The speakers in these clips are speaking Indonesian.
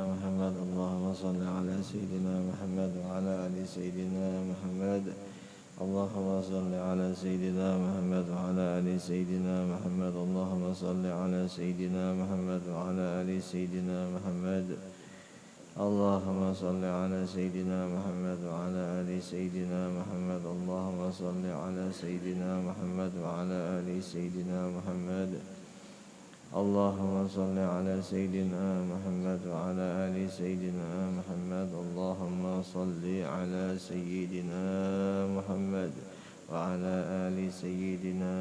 محمد اللهم صل على سيدنا محمد وعلى آل سيدنا محمد اللهم صل على سيدنا محمد وعلى آل سيدنا محمد اللهم صل على سيدنا محمد وعلى آل سيدنا محمد اللهم صل على سيدنا محمد وعلى آل سيدنا محمد اللهم صل على سيدنا محمد وعلى آل سيدنا محمد اللهم صل على سيدنا محمد وعلى آل سيدنا محمد اللهم صل على سيدنا محمد وعلى آل سيدنا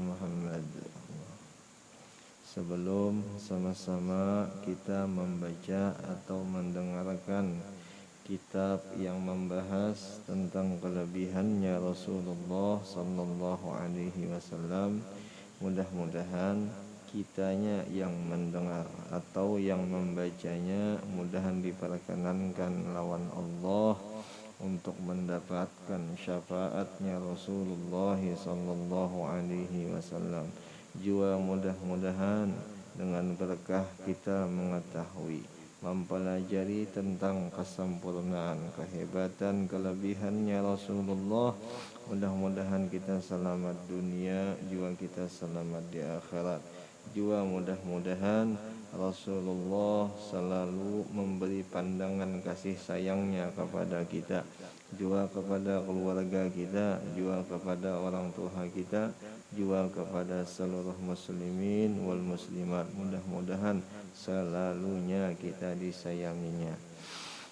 محمد. Sebelum sama-sama kita membaca atau mendengarkan kitab yang membahas tentang kelebihannya Rasulullah sallallahu alaihi wasallam, mudah-mudahan kitanya yang mendengar atau yang membacanya mudahan diperkenankan lawan Allah untuk mendapatkan syafaatnya Rasulullah sallallahu alaihi wasallam. Jua mudah-mudahan dengan berkah kita mengetahui, mempelajari tentang kesempurnaan, kehebatan, kelebihannya Rasulullah. Mudah-mudahan kita selamat dunia, juga kita selamat di akhirat. Juga mudah-mudahan Rasulullah selalu memberi pandangan kasih sayangnya kepada kita, juga kepada keluarga kita, juga kepada orang tua kita, juga kepada seluruh muslimin wal muslimat. Mudah-mudahan selalunya kita disayanginya.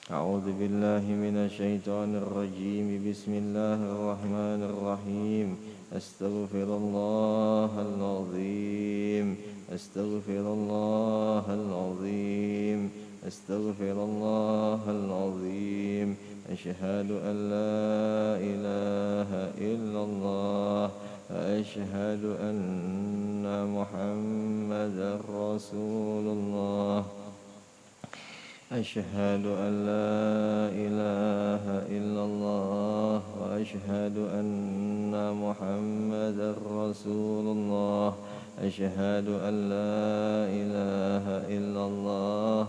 A'udzu billahi minasyaitonir rajim. Bismillahirrahmanirrahim. Astaghfirullahal azim. Astaghfirullahal azim. Astaghfirullahal azim. Asyhadu an la ilaha illallah. أشهد أن محمدا رسول الله. أشهد أن لا إله إلا الله وأشهد أن محمدا رسول الله. أشهد أن لا إله إلا الله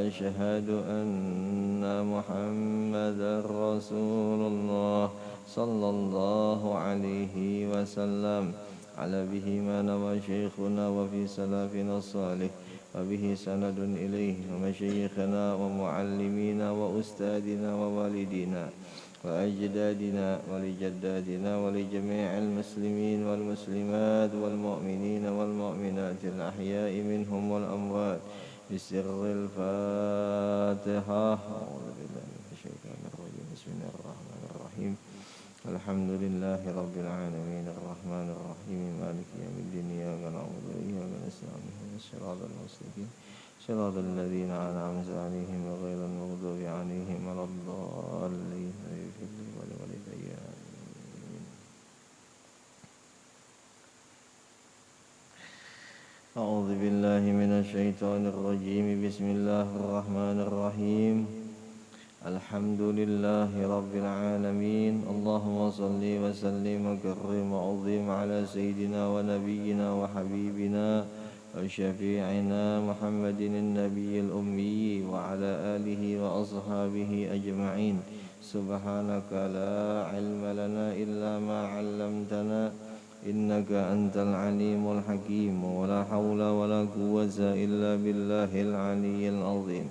أشهد أن محمدا رسول الله صلى الله عليه وسلم على به ما نوى شيخنا وفي سلفنا الصالح وبه سند إليه ومشايخنا ومعلمينا وأستاذنا ووالدينا وأجدادنا ولجدادنا ولجميع المسلمين والمسلمات والمؤمنين والمؤمنات الأحياء منهم والأموات بسر الفاتحة. أعوذ بالله من الشيطان الرجيم. بسم الله الرحمن الرحيم. الحمد لله رب العالمين الرحمن الرحيم مالك يوم الدين إياك نعبد وإياك نستعين اهدنا الصراط المستقيم صراط الذين أنعمت عليهم غير المغضوب عليهم ولا الضالين. أعوذ بالله من الشيطان الرجيم. بسم الله الرحمن الرحيم. الحمد لله رب العالمين. اللهم صل وسلم وكرم وعظم على سيدنا ونبينا وحبيبنا وشفيعنا محمد النبي الأمي وعلى آله وأصحابه أجمعين. سبحانك لا علم لنا إلا ما علمتنا إنك أنت العليم الحكيم. ولا حول ولا قوة إلا بالله العلي العظيم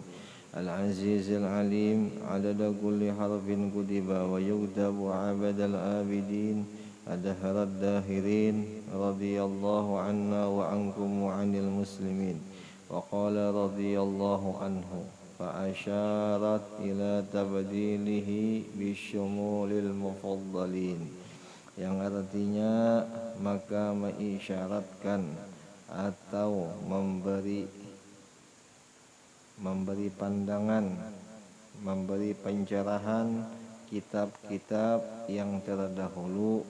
العزيز العليم. عدد كل حرف كتب ويكتب عبد العابدين أدهر الداهرين. رضي الله عنا وعنكم وعن المسلمين. وقال رضي الله عنه فأشارت إلى تبديله بالشمول المفضلين, yang artinya maka mengisyaratkan atau memberi pandangan, memberi pencerahan kitab-kitab yang terdahulu,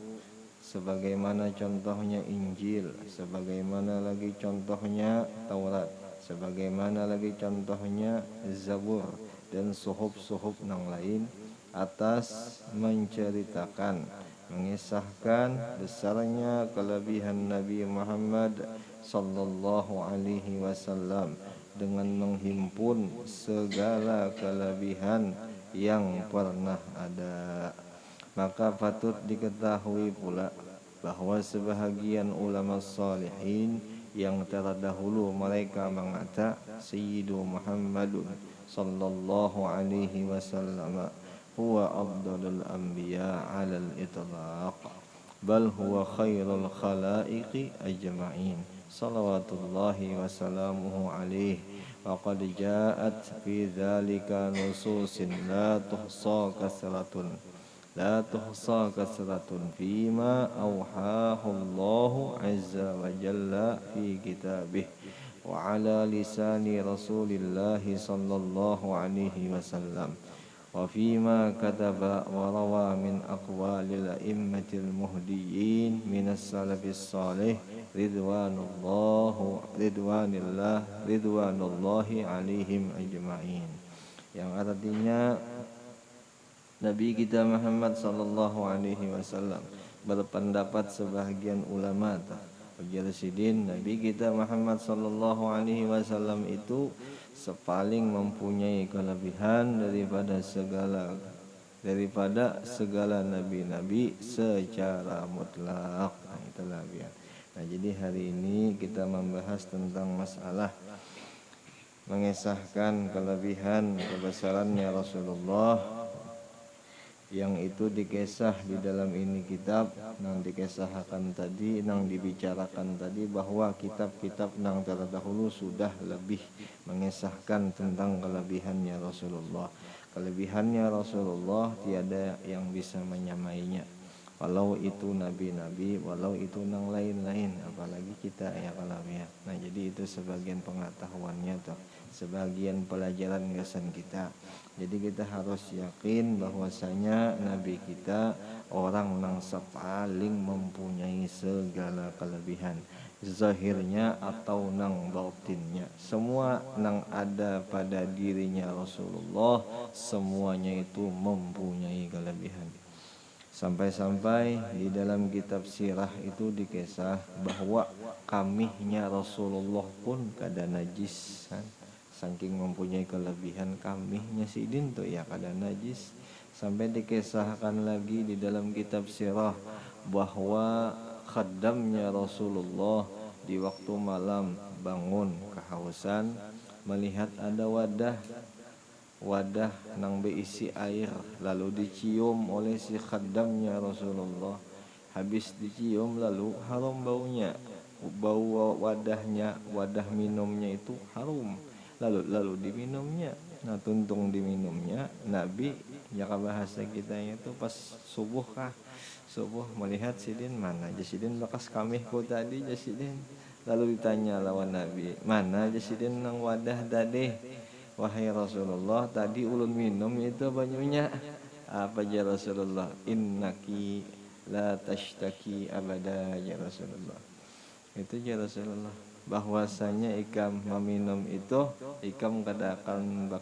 sebagaimana contohnya Injil, sebagaimana lagi contohnya Taurat, sebagaimana lagi contohnya Zabur dan suhuf-suhuf yang lain, atas menceritakan, mengisahkan besarnya kelebihan Nabi Muhammad sallallahu alaihi wasallam, dengan menghimpun segala kelebihan yang pernah ada. Maka patut diketahui pula bahwa sebahagian ulama salihin yang terdahulu mereka mengata Sayyidu Muhammadun sallallahu alaihi wasallam huwa afdalul anbiya 'alal itlaq, bal huwa khairul khalaiqi ajma'in salawatullahi wa salamuhu alaihi. Wa qad ja'at fi dzalika nususin la tuhsa kasratun fima awhahu Allahu azza wa jalla fi kitabih wa ala lisani Rasulillahi sallallahu alaihi wasallam wa fima kataba wa rawa min aqwalil a'immatil muhdiyyin minas salafis salih ridwanullahi alaihim ajma'in. Yang artinya Nabi kita Muhammad sallallahu alaihi wasallam berpendapat sebahagian ulama Sidin, Nabi kita Muhammad sallallahu alaihi wasallam itu sepaling mempunyai kelebihan daripada segala nabi-nabi secara mutlak. Nah, itulah biar. Nah, jadi hari ini kita membahas tentang masalah mengesahkan kelebihan kebesarannya Rasulullah, yang itu dikesah di dalam ini kitab nang dikesahkan tadi, nang dibicarakan tadi, bahwa kitab-kitab nang terdahulu sudah lebih mengesahkan tentang kelebihannya Rasulullah. Kelebihannya Rasulullah tiada yang bisa menyamainya, walau itu nabi-nabi, walau itu nang lain-lain, apalagi kita ya kelebihan. Nah, jadi itu sebagian pengetahuannya tuh, sebagian pelajaran kesan kita. Jadi kita harus yakin bahwasanya Nabi kita orang yang paling mempunyai segala kelebihan, zahirnya atau nang batinnya. Semua nang ada pada dirinya Rasulullah, semuanya itu mempunyai kelebihan. Sampai-sampai di dalam kitab sirah itu dikisah bahwa kamihnya Rasulullah pun kada najis kan? Saking mempunyai kelebihan kamihnya sidin tuh ya kada najis. Sampai dikisahkan lagi di dalam kitab sirah bahwa khaddamnya Rasulullah di waktu malam bangun kehausan, melihat ada wadah nang berisi air, lalu dicium oleh si khaddamnya Rasulullah. Habis dicium lalu harum baunya, bau wadahnya, wadah minumnya itu harum. Lalu diminumnya. Nah, tuntung diminumnya. Nabi ya bahasa kita itu pas subuh melihat sidin, mana jasidin bekas kamihku tadi jasidin. Lalu ditanya lawan Nabi, mana jasidin nang wadah tadi? Wahai Rasulullah, tadi ulun minum itu banyunya. Apa ya Rasulullah? Innaki la tashtaki abada ya Rasulullah. Itu ya Rasulullah, bahwasanya ikam meminum itu ikam kada akan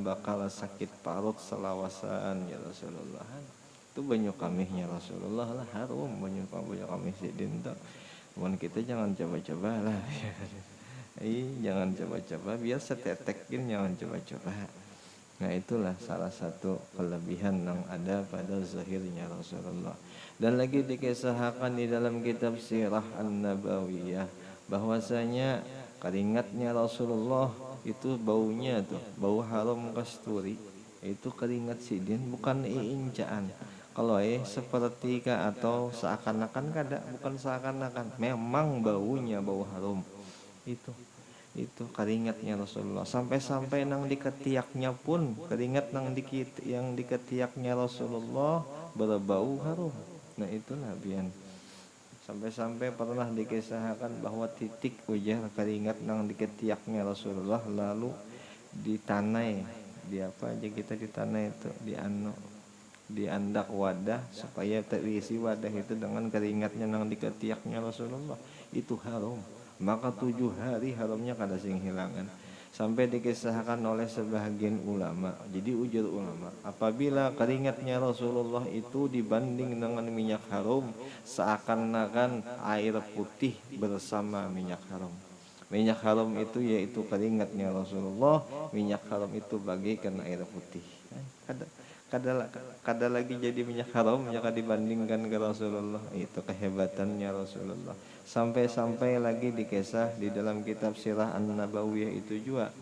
bakal sakit parut selawasan ya Rasulullah. Itu banyak kamihnya Rasulullah lah, harum banyak kamih sidin tuh. Cuman kita jangan coba-coba lah. Jangan coba-coba, biar setetekin, jangan coba-coba. Nah, itulah salah satu kelebihan yang ada pada zahirnya Rasulullah. Dan lagi dikisahkan di dalam kitab Sirah An-Nabawiyah bahwasanya keringatnya Rasulullah itu baunya tuh, bau harum kasturi. Itu keringat sidin, bukan incaan. Kalau seperti atau seakan-akan kada, bukan seakan-akan, memang baunya bau harum. Itu keringatnya Rasulullah. Sampai-sampai nang diketiaknya pun keringat yang diketiaknya Rasulullah berbau harum. Nah, itulah bian. Sampai-sampai pernah dikisahkan bahwa titik ujar keringat nang diketiaknya Rasulullah lalu ditanai, di apa aja kita ditanai itu, di andak wadah supaya terisi wadah itu dengan keringatnya nang diketiaknya Rasulullah. Itu harum. Maka 7 hari harumnya kada sing hilangan. Sampai dikisahkan oleh sebahagian ulama. Jadi ujar ulama, apabila keringatnya Rasulullah itu dibanding dengan minyak harum, seakan-akan air putih bersama minyak harum. Minyak haram itu yaitu keringatnya Rasulullah, minyak haram itu bagaikan air putih. Kada, kada lagi jadi minyak haram jika dibandingkan ke Rasulullah. Itu kehebatannya Rasulullah. Sampai-sampai lagi dikisah di dalam kitab Sirah An-Nabawiyah itu juga,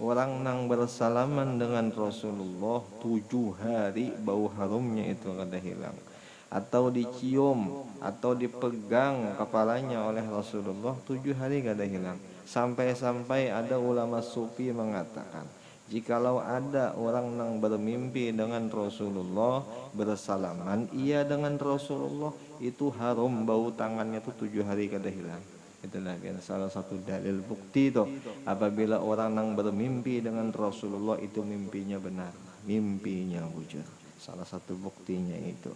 orang nang bersalaman dengan Rasulullah 7 hari bau harumnya itu kada hilang, atau dicium atau dipegang kepalanya oleh Rasulullah 7 hari kada hilang. Sampai-sampai ada ulama sufi mengatakan, jikalau ada orang yang bermimpi dengan Rasulullah, bersalaman ia dengan Rasulullah, itu harum bau tangannya itu 7 hari kada hilang. Itulah salah satu dalil bukti itu, apabila orang yang bermimpi dengan Rasulullah itu mimpinya benar, mimpinya wujud. Salah satu buktinya itu.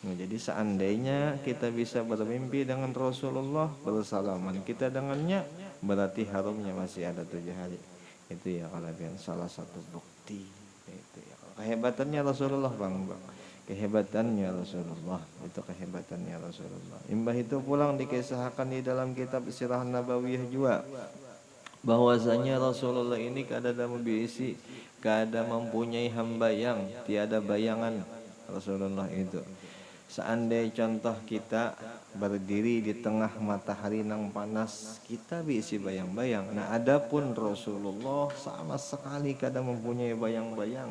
Nah, jadi seandainya kita bisa bermimpi dengan Rasulullah, bersalaman kita dengannya, berarti harumnya masih ada 7 hari. Itu ya kalau salah satu bukti. Itu ya kehebatannya Rasulullah, bang. Kehebatannya Rasulullah, itu kehebatannya Rasulullah. Imbah itu pulang dikisahkan di dalam kitab Sirah Nabawiyah juga, bahwasanya Rasulullah ini kada berisi, kada mempunyai hambayang, tiada bayangan Rasulullah itu. Seandainya contoh kita berdiri di tengah matahari nang panas, kita bisa bayang-bayang. Nah, adapun Rasulullah sama sekali kada mempunyai bayang-bayang.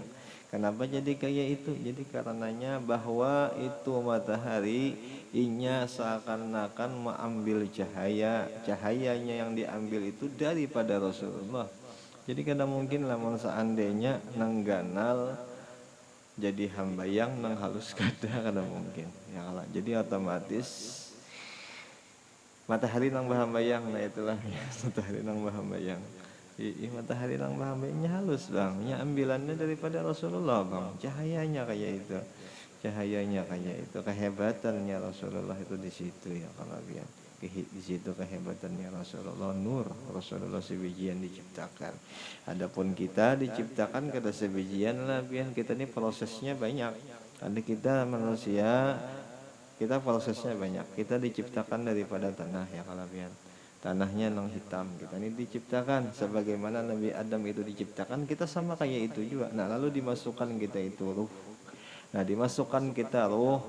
Kenapa jadi kayak itu? Jadi karenanya bahwa itu matahari inya seakan-akan mengambil cahayanya yang diambil itu daripada Rasulullah. Jadi kada mungkin lamun seandainya nang ganal jadi hambayang nang halus kada mungkin ya Allah. Jadi otomatis matahari nang bahambayang, nah itulah ya, matahari nang bahambayang. Matahari nang bahambayangnya halus bang, nya ambilannya daripada Rasulullah bang, cahayanya kayak itu, cahayanya kayak itu. Kehebatannya Rasulullah itu di situ ya kalau biar di situ kehebatannya Rasulullah. Nur Rasulullah sebijian diciptakan. Adapun kita diciptakan kada sebijian lah, biar kita ini prosesnya banyak. Ada kita manusia, kita prosesnya banyak. Kita diciptakan daripada tanah ya kalau biar tanahnya nang hitam, kita ini diciptakan sebagaimana Nabi Adam itu diciptakan, kita sama kayak itu juga. Nah lalu dimasukkan kita itu ruh. Nah dimasukkan kita roh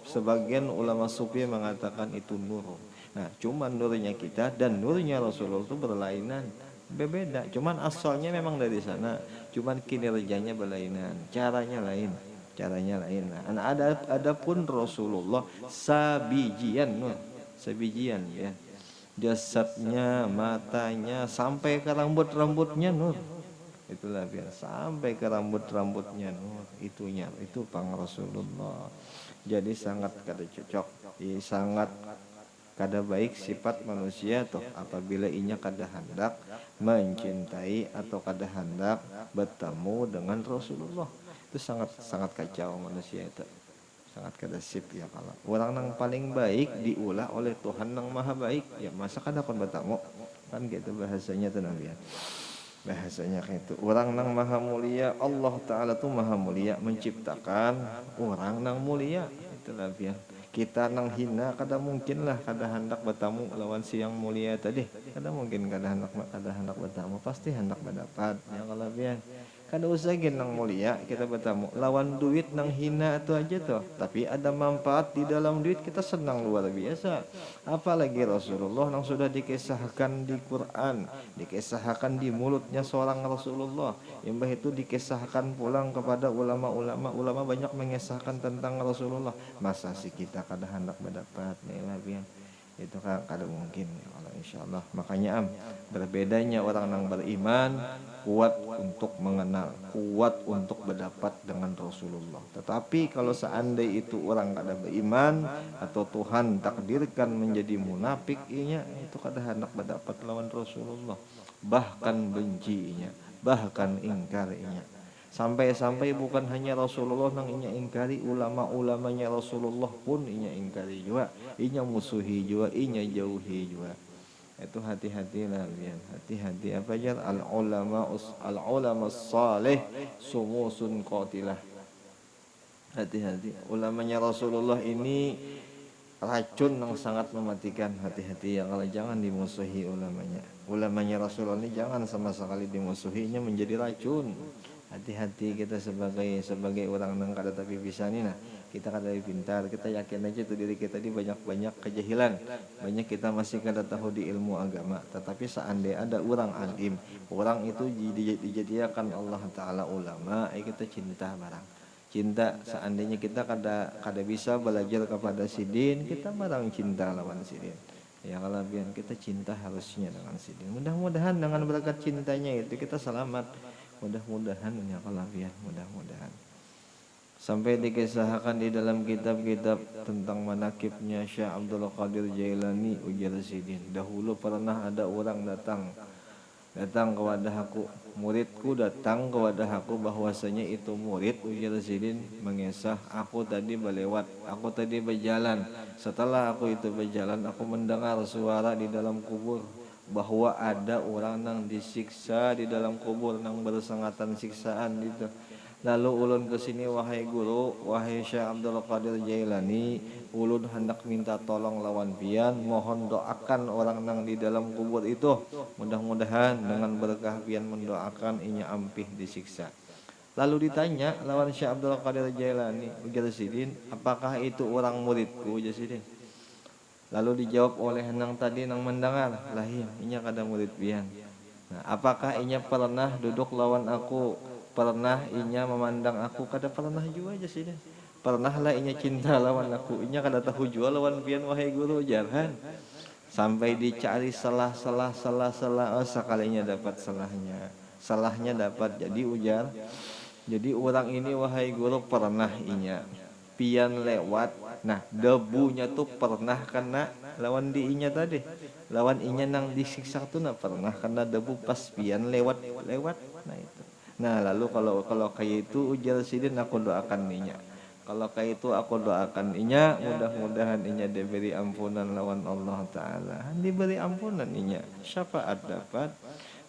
sebagian ulama sufi mengatakan itu nur. Nah cuman nurnya kita dan nurnya Rasulullah itu berlainan, berbeda. Cuman asalnya memang dari sana, cuman kinerjanya berlainan, caranya lain. Nah ada pun Rasulullah sabijian nur, sabijian ya. Jasadnya, matanya, sampai ke rambut-rambutnya nur. Itulah biar sampai ke rambut-rambutnya nur, itunya itu pang Rasulullah. Jadi sangat kada cocok, sangat kada baik sifat manusia tuh apabila inya kada hendak mencintai atau kada hendak bertemu dengan Rasulullah. Itu sangat kacau manusia itu, sangat kada sip ya. Kalau orang yang paling baik diulah oleh Tuhan yang maha baik ya, masa kada kon bertemu kan gitu bahasanya tuh Nabi. Bahasanya kayak itu, orang nang maha mulia, Allah Ta'ala tuh maha mulia menciptakan orang nang mulia. Itulah biar kita nang hina kada mungkin lah kada hendak bertamu lawan siang mulia tadi, kada mungkin kada hendak bertamu, pasti hendak mendapat ya kalau biar kada usah gin nang mulia kita bertamu lawan duit nang hina itu aja tuh, tapi ada manfaat di dalam duit kita senang luar biasa. Apalagi Rasulullah yang sudah dikisahkan di Quran, dikisahkan di mulutnya seorang Rasulullah, yang itu dikisahkan pulang kepada ulama banyak mengisahkan tentang Rasulullah. Masa sih kita kada hendak mendapat nih itu kan kada mungkin ya Allah, insyaallah. Makanya berbedanya orang yang beriman, kuat untuk mengenal, kuat untuk berdapat dengan Rasulullah. Tetapi kalau seandainya itu orang kada beriman atau Tuhan takdirkan menjadi munafik inya, itu kada hendak berdapat lawan Rasulullah, bahkan bencinya, bahkan ingkarinya. Sampai-sampai bukan hanya Rasulullah nang inya ingkari, ulama-ulamanya Rasulullah pun inya ingkari juga, inya musuhi juga, inya jauhi juga. Itu hati-hatilah biar hati-hati apa aja al ulama salih sumusun qatilah. Hati-hati, ulamanya Rasulullah ini racun yang sangat mematikan. Hati-hati ya, kalau jangan dimusuhi ulamanya Rasulullah ini jangan sama sekali dimusuhinya, menjadi racun. Hati-hati kita sebagai orang nang kada tapi bisa nih, nah kita kada pintar, kita yakin aja tuh diri kita di banyak kejahilan, banyak kita masih kada tahu di ilmu agama. Tetapi seandainya ada orang alim, orang itu dijadikan Allah Ta'ala ulama, kita cinta barang. Cinta, seandainya kita kada bisa belajar kepada sidin, kita barang cinta lawan sidin. Ya kalau biar kita cinta harusnya dengan sidin. Mudah-mudahan dengan berkat cintanya itu kita selamat. Mudah-mudahan ya kalau biar mudah-mudahan. Sampai dikisahkan di dalam kitab-kitab tentang manakibnya Syekh Abdul Qadir Jailani ujar sidin. Dahulu pernah ada orang datang kepada aku, muridku datang kepada aku, bahwasanya itu murid ujar sidin mengesah, aku tadi berlewat, aku tadi berjalan, setelah aku itu berjalan aku mendengar suara di dalam kubur bahwa ada orang yang disiksa di dalam kubur, yang bersengatan siksaan gitu. Lalu ulun kesini, wahai guru, wahai Syekh Abdul Qadir Jailani, ulun hendak minta tolong lawan pian, mohon doakan orang nang di dalam kubur itu, mudah-mudahan dengan berkah pian mendoakan inya ampih disiksa. Lalu ditanya lawan Syekh Abdul Qadir Jailani, ujar sidin, apakah itu orang muridku, ujar sidin. Lalu dijawab oleh nang tadi nang mendengar, lah iya, inya kada murid pian. Nah, apakah inya pernah duduk lawan aku? Pernah inya memandang aku? Kada pernah juga aja sih. Pernahlah inya cinta lawan aku, inya kada tahu jua lawan pian, wahai guru, jarhan. Sampai dicari salah, oh sekalinya dapat salahnya dapat. Jadi ujar, jadi orang ini wahai guru pernah inya pian lewat, nah debunya tuh pernah kena lawan di inya tadi, lawan inya nang disiksa tuh nah pernah kena debu pas pian lewat, nah itu. Nah lalu kalau kayak itu ujar sidin, aku doakan inya. Kalau kayak itu aku doakan inya, mudah-mudahan inya diberi ampunan lawan Allah Ta'ala. Diberi ampunan inya, syafaat dapat.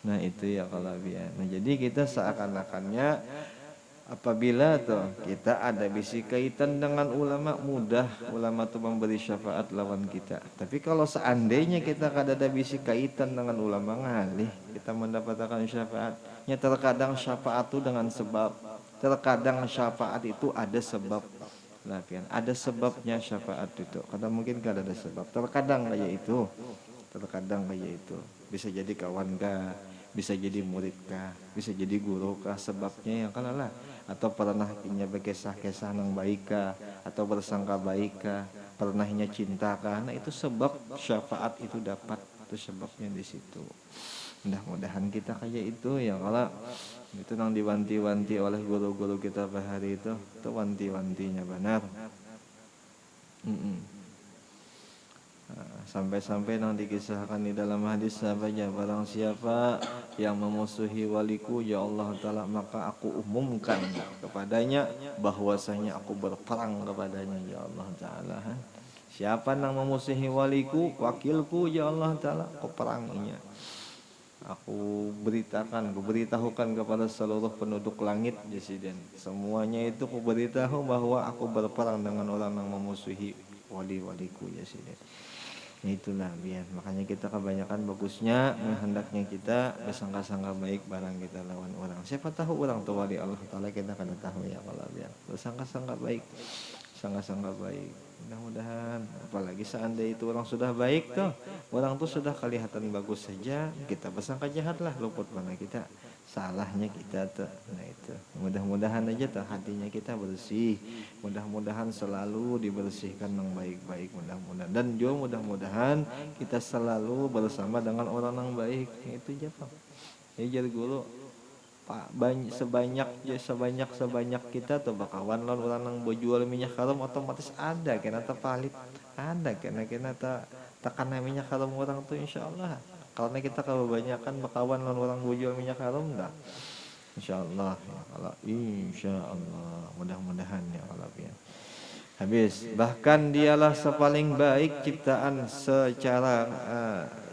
Nah itu ya kalau biar. Nah jadi kita seakan-akannya apabila tuh kita ada bisi kaitan dengan ulama, mudah ulama tuh memberi syafaat lawan kita. Tapi kalau seandainya kita kada ada bisi kaitan dengan ulama, ngalih kita mendapatkan syafaatnya. Terkadang syafaat itu dengan sebab, terkadang syafaat itu ada sebab. Lapian ada sebabnya syafaat itu. Kadang mungkin kada ada sebab. Terkadang kayak itu, bisa jadi kawan kah, bisa jadi murid kah, bisa jadi guru kah, sebabnya yang kalah. Atau pernah inya berkisah-kisah nang baik kah, atau bersangka baik kah, pernah inya cinta kah. Nah itu sebab syafaat itu dapat, itu sebabnya di situ. Mudah-mudahan kita kayak itu ya, kalau itu nang diwanti-wanti oleh guru-guru kita pada hari itu wanti-wantinya benar. Sampai-sampai nang dikisahkan di dalam hadis sahabatnya, barang siapa yang memusuhi waliku ya Allah Ta'ala, maka aku umumkan kepadanya bahwasanya aku berperang kepadanya ya Allah Ta'ala. Siapa nang memusuhi waliku, wakilku ya Allah Ta'ala, aku peranginya. Aku beritahukan kepada seluruh penduduk langit Jesiden. Semuanya itu aku beritahu bahwa aku berperang dengan orang yang memusuhi wali-waliku Jesiden. Itulah biar, makanya kita kebanyakan bagusnya hendaknya kita bersangka-sangka baik barang kita lawan orang. Siapa tahu orang tua wali Allah Ta'ala kita kada tahu ya, kalau biar bersangka-sangka baik, sangka-sangka baik. Mudah-mudahan, apalagi seandainya itu orang sudah baik tuh, orang tuh sudah kelihatan bagus saja, kita bersangka jahat lah, luput mana kita, salahnya kita tuh. Nah itu, mudah-mudahan aja tuh hatinya kita bersih, mudah-mudahan selalu dibersihkan yang baik-baik, mudah-mudahan. Dan juga mudah-mudahan kita selalu bersama dengan orang yang baik. Itu aja Pak. Ya jadi guru Pak, sebanyak kita tuh bakawan lawan orang yang berjual minyak haram, otomatis ada kena terpalit, ada kena tekan minyak haram orang tuh insyaallah. Karena kita kebanyakan bakawan lawan orang berjual minyak haram enggak, insyaallah ya kalau insyaallah, mudah-mudahan ya kalau ya. Habis, bahkan dialah sepaling baik ciptaan secara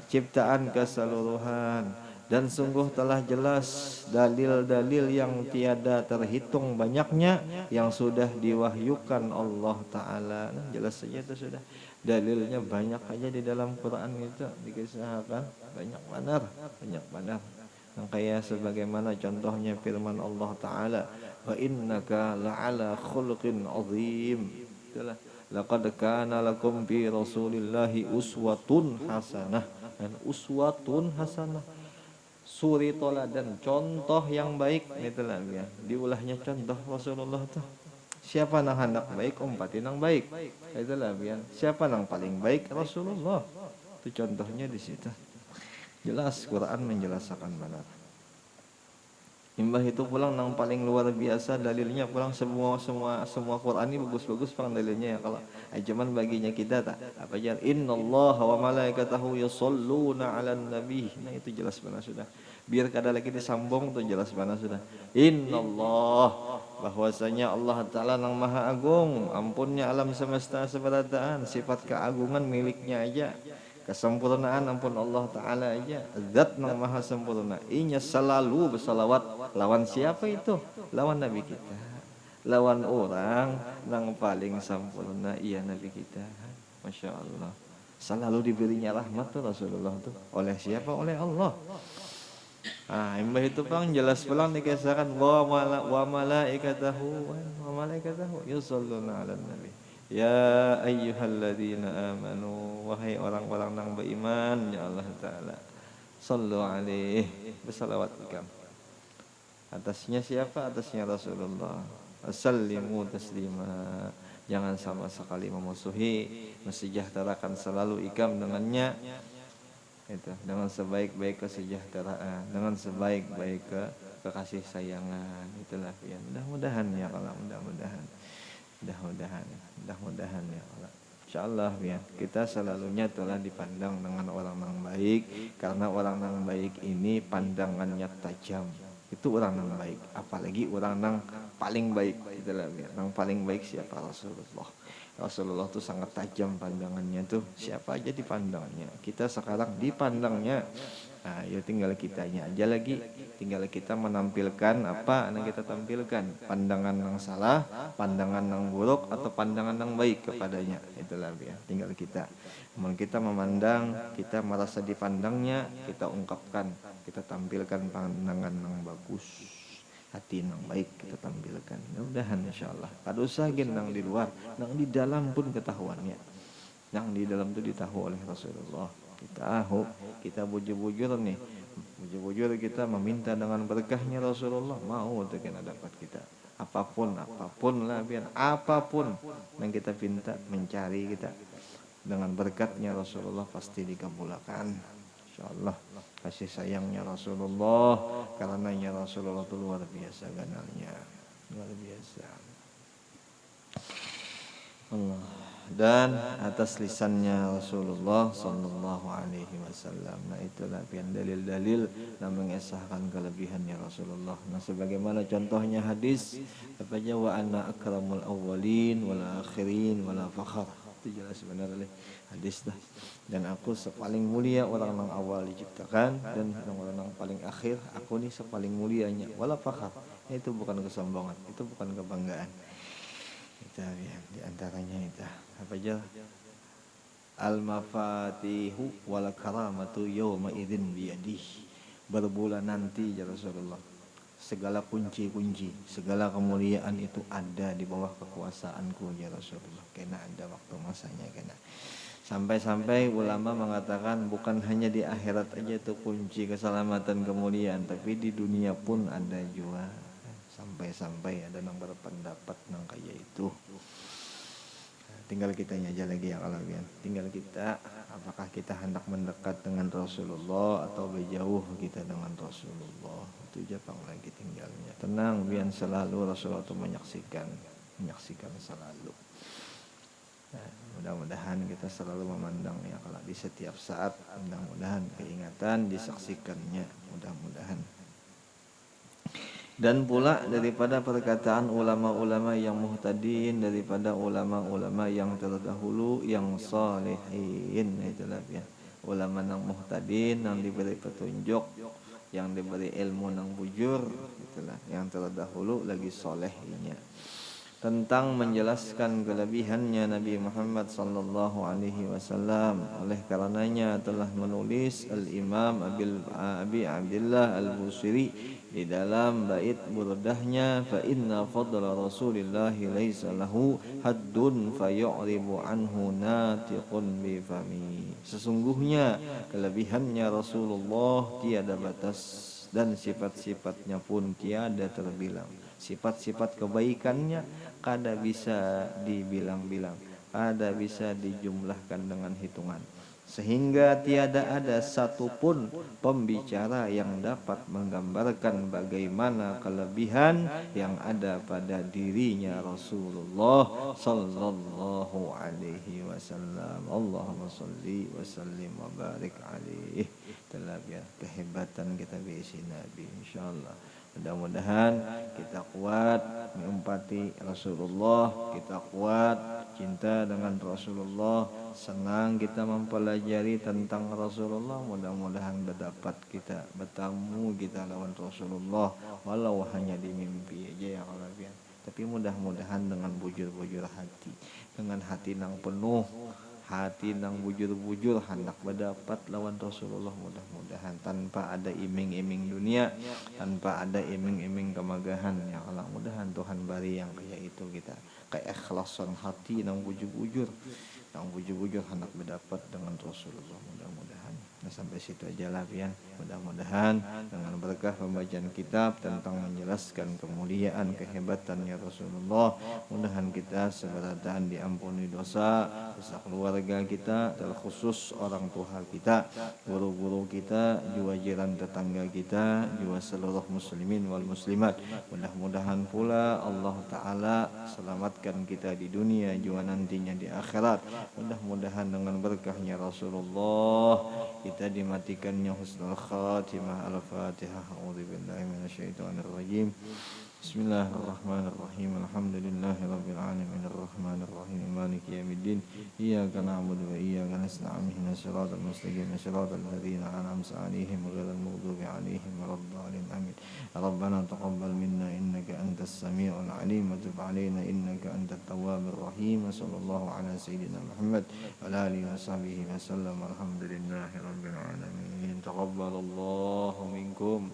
ciptaan keseluruhan. Dan sungguh telah jelas dalil-dalil yang tiada terhitung banyaknya yang sudah diwahyukan Allah Ta'ala. Nah, jelas saja itu sudah. Dalilnya banyak aja di dalam Quran itu dikisahkan, banyak benar, banyak benar. Yang kayak sebagaimana contohnya firman Allah Ta'ala, wa innaka la'ala khuluqin azim. Itulah, laqad kana lakum fi rasulillahi uswatun hasanah. Dan uswatun hasanah, suri toladan, contoh yang baik. Itulah ya, diulahnya contoh Rasulullah tuh. Siapa nang hendak baik, umpatin nang baik. Itulah ya. Siapa nang paling baik, Rasulullah. Itu contohnya di situ. Jelas Quran menjelaskan benar. Imbah itu pulang nang paling luar biasa dalilnya pulang semua Quran ini bagus-bagus pulang dalilnya ya kalau cuman baginya kita tak apa aja innallaha wa malaikatahu yusholluna 'alan nabi. Nah itu jelas benar sudah. Biar kada lagi disambung tuh jelas benar sudah. Innallah, bahwasanya Allah Ta'ala nang maha agung, ampunnya alam semesta seberataan, sifat keagungan miliknya aja, kesempurnaan ampun Allah Ta'ala aja, zat nang maha sempurna. Inya selalu bersalawat lawan siapa itu? Lawan Nabi kita, lawan orang nang paling sempurna, iya Nabi kita. Masya Allah, selalu diberinya rahmat tuh Rasulullah tuh oleh siapa? Oleh Allah. Imbah itu pang jelas pulang dikisahkan wa malaikatahu yusholluna 'alan nabi. Ya ayyuhalladzina amanu, wahai orang-orang nang beriman ya Allah Ta'ala, sallu alaihi, bersalawat ikam. Atasnya siapa? Atasnya Rasulullah. Sallimu taslima, jangan sama sekali memusuhi, mensejahterakan selalu ikam dengannya. Itu dengan sebaik-baik kesejahteraan, dengan sebaik-baik kekasih sayangan. Itulah ya, mudah-mudahan ya Allah, mudah-mudahan ya Allah. Insyaallah ya, kita selalunya telah dipandang dengan orang yang baik, karena orang yang baik ini pandangannya tajam. Itu orang yang baik, apalagi orang yang paling baik. Itulah ya, yang paling baik siapa? Rasulullah tuh sangat tajam pandangannya tuh, siapa aja dipandangnya. Kita sekarang dipandangnya. Nah, ya tinggal kitanya aja lagi, tinggal kita menampilkan apa yang kita tampilkan, pandangan yang salah, pandangan yang buruk, atau pandangan yang baik kepadanya. Itulah ya, tinggal kita. Namun kita memandang, kita merasa dipandangnya, kita ungkapkan, kita tampilkan pandangan yang bagus, hati yang baik kita tampilkan. Mudah-mudahan insyaallah. Kada usah nang di luar, nang di dalam pun ketahuannya. Nang di dalam itu ditahu oleh Rasulullah. Kita bujur-bujur nih. Bujur-bujur kita meminta dengan berkahnya Rasulullah, mau untuk kita dapat kita. Apapun lah biar apapun yang kita pinta, mencari kita dengan berkatnya Rasulullah pasti dikabulkan. Insyaallah. Kasih sayangnya Rasulullah, karenanya Rasulullah itu luar biasa ganalnya, luar biasa. Allah. Dan atas lisannya Rasulullah Sallallahu Alaihi Wasallam. Nah itulah dalil-dalil yang mengesahkan kelebihannya Rasulullah. Nah sebagaimana contohnya hadis apa aja, wa ana akramul awwalin wal akhirin wala fakhar. Itu jelas benar oleh hadis dah. Dan aku sepaling mulia orang yang awal diciptakan, dan orang yang paling akhir aku nih sepaling mulianya, wala fakhar. Itu bukan kesombongan, itu bukan kebanggaan. Itu ya, di antaranya itu apa aja, al mafatihu wal karamatu yawma idzin biyadih. Berbulan nanti ya Rasulullah, segala kunci-kunci, segala kemuliaan itu ada di bawah kekuasaanku ya Rasulullah. Kena ada waktu masanya kena. Sampai-sampai ulama mengatakan bukan hanya di akhirat aja itu kunci keselamatan kemuliaan, tapi di dunia pun ada juga. Sampai-sampai ada yang berpendapat nang kayak itu. Tinggal kitanya aja lagi yang alamian. Tinggal kita, apakah kita hendak mendekat dengan Rasulullah atau berjauh kita dengan Rasulullah. Itu aja pang lagi tinggalnya. Tenang, biar selalu Rasulullah itu menyaksikan selalu. Nah, mudah-mudahan kita selalu memandang ya kalau di setiap saat, mudah-mudahan keingatan disaksikannya, mudah-mudahan. Dan pula daripada perkataan ulama-ulama yang muhtadin, daripada ulama-ulama yang terdahulu yang salihin, itulah ya. Ulama yang muhtadin, yang diberi petunjuk, yang diberi ilmu yang bujur, itulah yang terdahulu lagi solehnya. tentang menjelaskan kelebihannya Nabi Muhammad sallallahu alaihi wasallam. Oleh karenanya telah menulis Al-Imam Abi Abdullah Al-Busiri di dalam bait burdahnya, fa inna fadla Rasulillah laisa lahu haddun fayu'ribu anhu natiqun bi fami. Sesungguhnya kelebihannya Rasulullah tiada batas dan sifat-sifatnya pun tiada terbilang. Sifat-sifat kebaikannya kada bisa dibilang-bilang, kada bisa dijumlahkan dengan hitungan, sehingga tiada ada satupun pembicara yang dapat menggambarkan bagaimana kelebihan yang ada pada dirinya Rasulullah sallallahu alaihi wasallam. Allahumma shalli wa sallim wa barik alaihi. Itulah ya kehebatan kita bisi Nabi, insyaallah. Mudah-mudahan kita kuat mengumpati Rasulullah, kita kuat cinta dengan Rasulullah, senang kita mempelajari tentang Rasulullah. Mudah-mudahan dapat kita bertemu kita lawan Rasulullah walau hanya di mimpi aja ya kalabian. Tapi mudah-mudahan dengan bujur-bujur hati, dengan hati nang penuh, hati nang bujur-bujur hendak berdapat lawan Rasulullah. Mudah-mudahan tanpa ada iming-iming dunia, tanpa ada iming-iming kemagahan ya Allah. Mudahan Tuhan bari yang kayak itu kita, kayak ikhlasan hati nang bujur-bujur, nang bujur-bujur hendak berdapat dengan Rasulullah. Mudah-mudahan. Nah, sampai situ aja lah pian. Mudah-mudahan dengan berkah pembacaan kitab tentang menjelaskan kemuliaan kehebatannya Rasulullah, mudahan kita seberataan diampuni dosa keluarga kita, terkhusus orang tua kita, guru-guru kita, juga jiran tetangga kita, juga seluruh muslimin wal muslimat. Mudah-mudahan pula Allah Ta'ala selamatkan kita di dunia juga nantinya di akhirat. Mudah-mudahan dengan berkahnya Rasulullah kita dimatikannya husnul khatimah. Al-Fatihah. A'udzubillahi minasyaitonir rajim. Bismillahirrahmanirrahim. Alhamdulillahi rabbil alamin arrahmanir rahim maliki yaumiddin. Iyyaka na'budu wa iyyaka nasta'in ihdinas siratal mustaqim siratal ladzina an'amta 'alaihim ghairil maghdubi 'alaihim waladdallin. Amin. Rabbana taqabbal minna innaka antas samiul 'alim wa tub 'alaina innaka antat tawwabur rahim. Sallallahu ala sayyidina Muhammad wa ala alihi washabbihi wasallam. Alhamdulillahi rabbil alamin. Taqabbalallahu minkum.